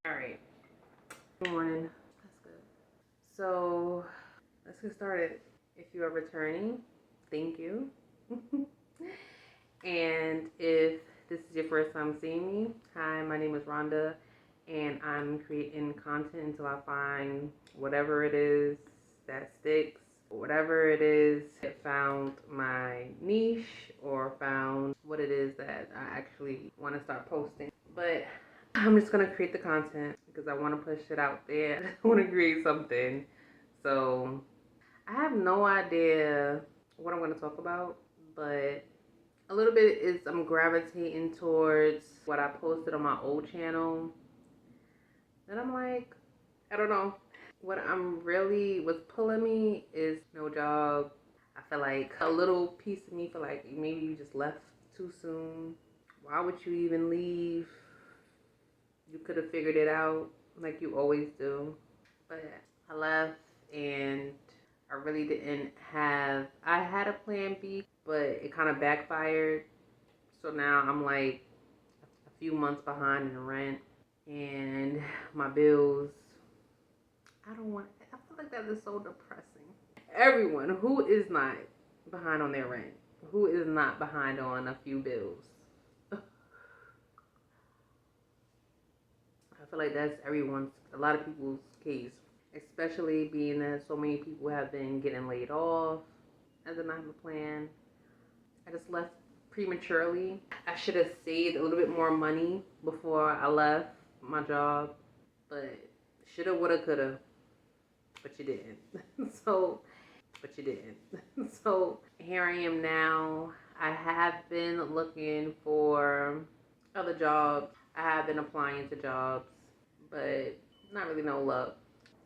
Alright, good morning. That's good. So, let's get started. If you are returning, thank you. And if this is your first time seeing me, hi, my name is Rhonda, and I'm creating content until I find whatever it is that sticks, whatever it is that found my niche or found what it is that I actually want to start posting. But I'm just gonna create the content because I want to push it out there. I want to create something. So I have no idea what I'm gonna talk about, but a little bit is I'm gravitating towards what I posted on my old channel. And I'm like, I don't know. What what's pulling me is no job. I feel like a little piece of me feel like maybe you just left too soon. Why would you even leave? You could have figured it out like you always do. But I left and I really didn't have, I had a plan B, but it kind of backfired. So now I'm like a few months behind in rent and my bills. I don't want, I feel like that is so depressing. Everyone who is not behind on their rent, who is not behind on a few bills. I feel like that's a lot of people's case, especially being that so many people have been getting laid off as a not have a plan. I just left prematurely. I should have saved a little bit more money before I left my job, but shoulda, woulda, coulda, but you didn't. But you didn't. So here I am now. I have been looking for other jobs. I have been applying to jobs, but not really no luck.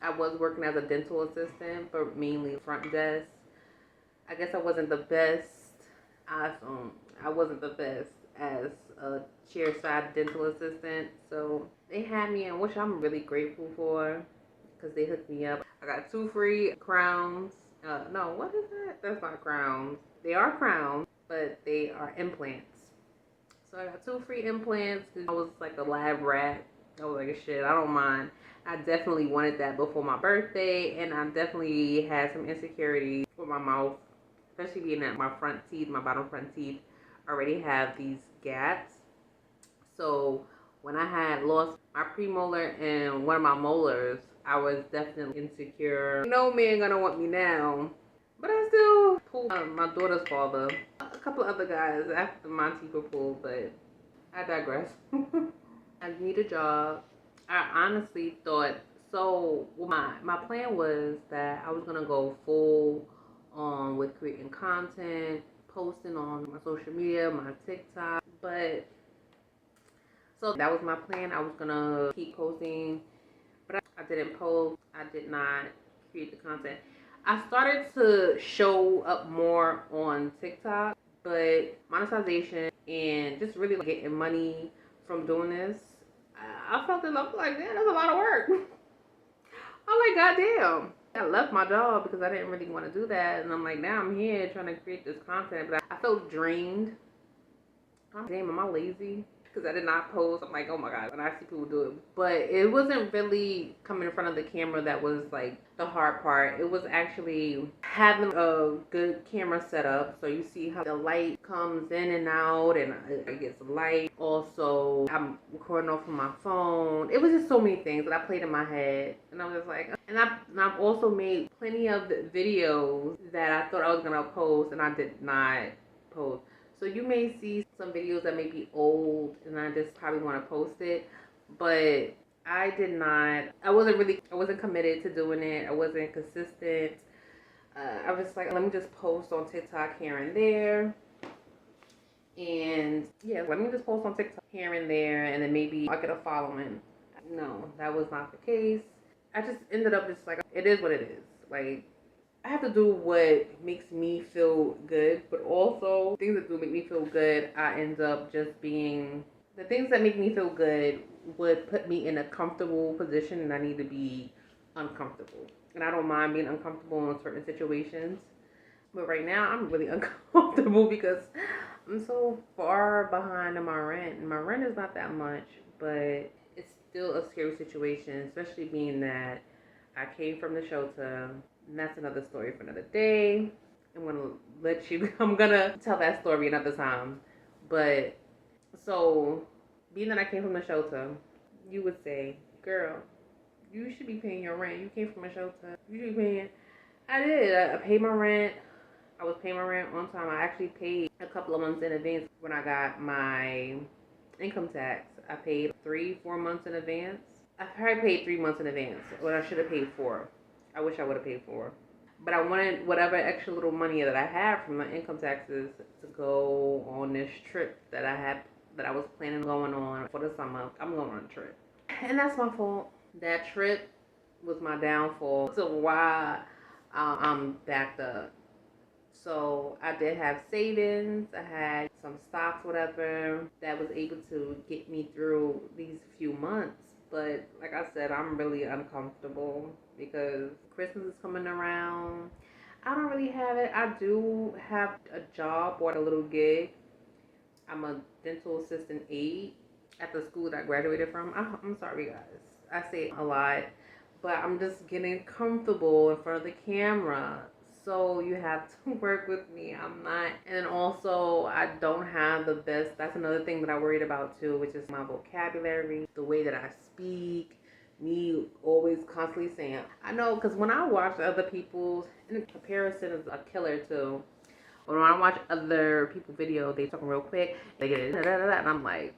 I was working as a dental assistant, but mainly front desk. I guess I wasn't the best. I I wasn't the best as a chairside dental assistant, so they had me in, which I'm really grateful for, because they hooked me up. I got 2 free crowns. No, what is that? That's not crowns. They are crowns, but they are implants. So I got 2 free implants. I was like a lab rat. I was like, shit, I don't mind. I definitely wanted that before my birthday, and I definitely had some insecurity with my mouth, especially being that my front teeth, my bottom front teeth, already have these gaps. So when I had lost my premolar and one of my molars, I was definitely insecure. No man gonna want me now. But I still pulled my daughter's father, a couple of other guys after my teeth were pulled, but I digress. I need a job. I honestly thought, so my plan was that I was gonna go full on with creating content, posting on my social media, my TikTok, but so that was my plan. I was gonna keep posting, but I didn't post. I did not create the content. I started to show up more on TikTok, but monetization and just really getting money from doing this, I felt it. I'm like, man, that's a lot of work. I'm like, goddamn. I left my job because I didn't really want to do that, and I'm like, now I'm here trying to create this content, but I felt drained. Damn, am I lazy? because I did not post. I'm like, oh my god, when I see people do it. But it wasn't really coming in front of the camera that was like the hard part. It was actually having a good camera setup. So you see how the light comes in and out, and it gets light. Also, I'm recording off of my phone. It was just so many things that I played in my head, and I was just like, and I've also made plenty of videos that I thought I was gonna post, and I did not post. So you may see some videos that may be old and I just probably want to post it. But I did not, I wasn't committed to doing it. I wasn't consistent. I was like, let me just post on TikTok here and there. And yeah, let me just post on TikTok here and there, and then maybe I'll get a following. No, that was not the case. I just ended up just like, it is what it is. Like, I have to do what makes me feel good, but also things that do make me feel good, I end up just being the things that make me feel good would put me in a comfortable position, and I need to be uncomfortable. And I don't mind being uncomfortable in certain situations. But right now, I'm really uncomfortable because I'm so far behind on my rent. My rent is not that much, but it's still a scary situation, especially being that I came from the shelter. And that's another story for another day. I'm gonna tell that story another time. But so, being that I came from the shelter, you would say, girl, you should be paying your rent. You came from a shelter. You should be paying. I did. I paid my rent. I was paying my rent on time. I actually paid a couple of months in advance when I got my income tax. I paid 3-4 months in advance. I probably paid 3 months in advance when I should have paid 4. I wish I would have paid 4. But I wanted whatever extra little money that I had from my income taxes to go on this trip that I was planning going on for the summer. I'm going on a trip. And that's my fault. That trip was my downfall. So why I'm backed up. So I did have savings. I had some stocks, whatever, that was able to get me through these few months. But like I said, I'm really uncomfortable because Christmas is coming around. I don't really have it. I do have a job or a little gig. I'm a dental assistant aide at the school that I graduated from. I'm sorry, guys. I say a lot, but I'm just getting comfortable in front of the camera. So you have to work with me. I'm not. And also, I don't have the best. That's another thing that I worried about too, which is my vocabulary, the way that I speak. Me always constantly saying, I know, because when I watch other people's, and comparison is a killer too. When I watch other people's video, they talking real quick, they get it, and I'm like,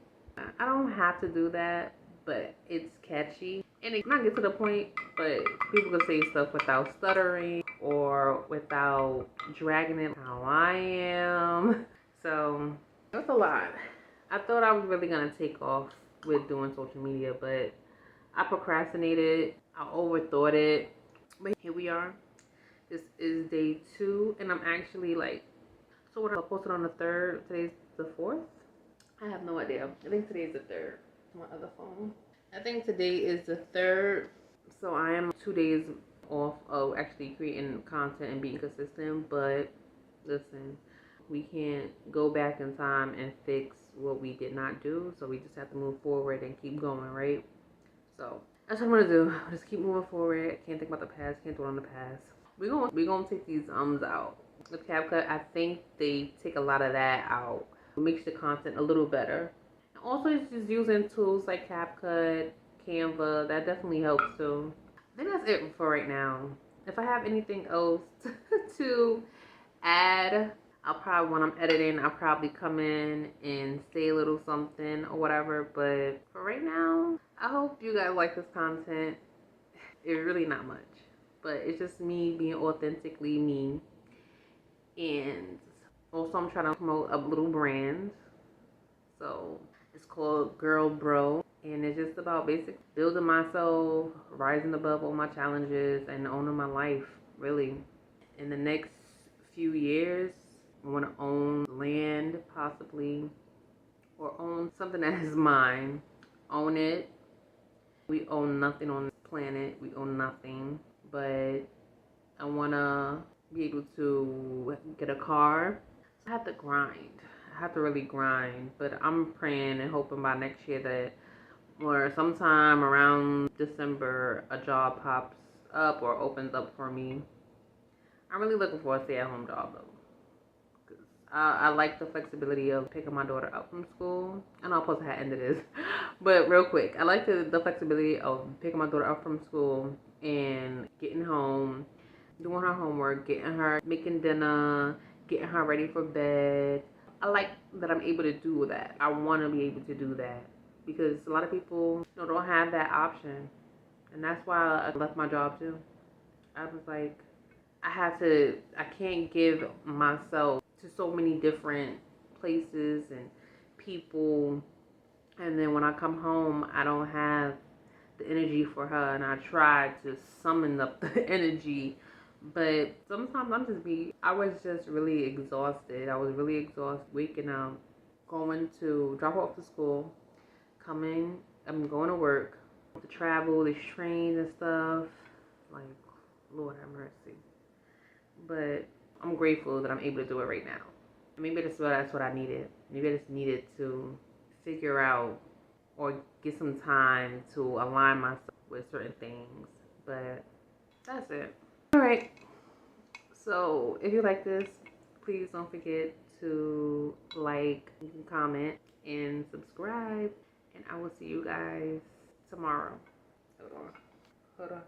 I don't have to do that, but it's catchy. And it might get to the point, but people can say stuff without stuttering or without dragging it how I am. So that's a lot. I thought I was really gonna take off with doing social media, but I procrastinated. I overthought it. But here we are. This is day 2, and I'm actually like, so what I posted on the 3rd. Today's the 4th. I have no idea. I think today's the 3rd. My other phone. I think today is the 3rd. So I am 2 days off of actually creating content and being consistent. But listen, we can't go back in time and fix what we did not do. So we just have to move forward and keep going, right? So that's what I'm gonna do. Just keep moving forward. Can't think about the past. Can't dwell on the past. We gonna take these out. With CapCut, I think they take a lot of that out. It makes the content a little better. And also, it's just using tools like CapCut, Canva. That definitely helps too. I think that's it for right now. If I have anything else to add, I'll probably, when I'm editing, I'll probably come in and say a little something or whatever. But for right now, I hope you guys like this content. It's really not much, but it's just me being authentically me. And also, I'm trying to promote a little brand. So it's called Girl Bro. And it's just about basic building myself, rising above all my challenges, and owning my life, really. In the next few years, I want to own land, possibly, or own something that is mine. Own it. We own nothing on this planet. We own nothing. But I want to be able to get a car. I have to grind. I have to really grind. But I'm praying and hoping by next year that, or sometime around December, a job pops up or opens up for me. I'm really looking for a stay-at-home job though. I like the flexibility of picking my daughter up from school. I know I'm supposed to have ended this, but real quick, I like the flexibility of picking my daughter up from school and getting home, doing her homework, getting her, making dinner, getting her ready for bed. I like that I'm able to do that. I want to be able to do that because a lot of people don't have that option. And that's why I left my job too. I was like, I can't give myself to so many different places and people. And then when I come home, I don't have the energy for her. And I try to summon up the energy. But sometimes I was just really exhausted. I was really exhausted waking up, going to drop her off to school, I'm going to work, to travel, these trains and stuff. Like, Lord have mercy. But I'm grateful that I'm able to do it right now. Maybe that's what I needed. Maybe I just needed to figure out or get some time to align myself with certain things. But that's it. All right. So if you like this, please don't forget to like, comment, and subscribe. And I will see you guys tomorrow. Hold on.